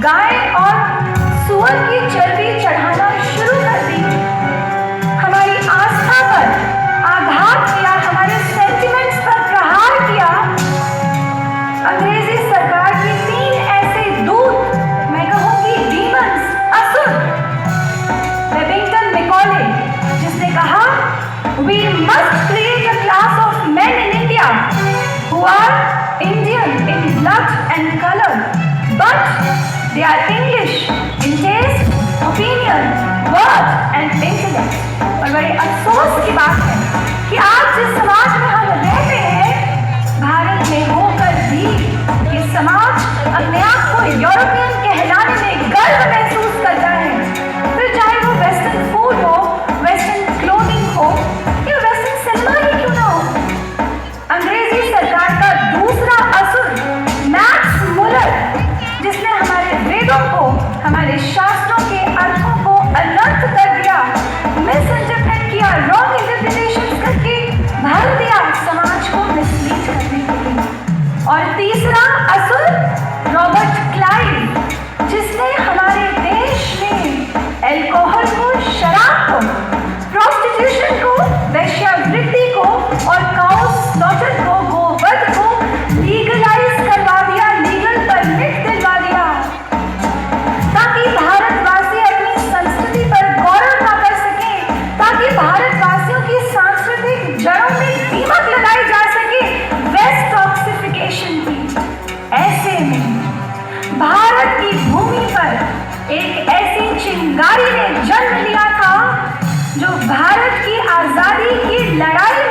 गाय और सूअर की चर्बी चढ़ाना शुरू कर दी। हमारी आस्था पर आघात किया, हमारे सेंटिमेंट्स पर प्रहार किया। अंग्रेजी सरकार की 3 ऐसे दूत, मैं कहूँगी डीमंस, असुर, बेबिंगटन मैकॉले, जिसने कहा we must create a class of men in India who are Indian in blood and color, but they are English in taste, opinion, worth and intellect। और बड़े अफसोस की बात है कि आज जिस समाज में हम रहते हैं, भारत में होकर भी ये समाज अपने आप को यूरोपियन कहलाने में गर्व महसूस करता है। फिर चाहे वो वेस्टर्न फूड हो, वेस्टर्न क्लोथिंग हो या वेस्टर्न सिनेमा ही क्यों ना हो। अंग्रेजी सरकार का दूसरा असुर मैक्स मुलर, जिसने हमारे वेदों को, हमारे शास्त्रों के अर्थों को अनर्थ कर दिया, मिस इंटरप्रेट किया, रॉन्ग इंटरप्रिटेशन करके भर दिया समाज को मिसलीड करने के लिए। और तीसरा असुर रॉबर्ट क्लाइव, जिसने हमारे देश में अल्कोहल को, शराब को, प्रोस्टिट्यूशन को, वेश्यावृत्ति को और काउ स्लॉटर को, गोवध को लीगलाइज करवा दिया, लीगल परमिट दिलवा दिया, ताकि भारतवासी अपनी संस्कृति पर गौरव ना कर सके, ताकि भारतवासियों की सांस्कृतिक जड़ों में दीमक लगाई जा सके वेस्टॉक्सिफिकेशन की। ऐसे में भारत की भूमि पर एक ऐसी चिंगारी ने जन्म लिया था जो भारत की आजादी की लड़ाई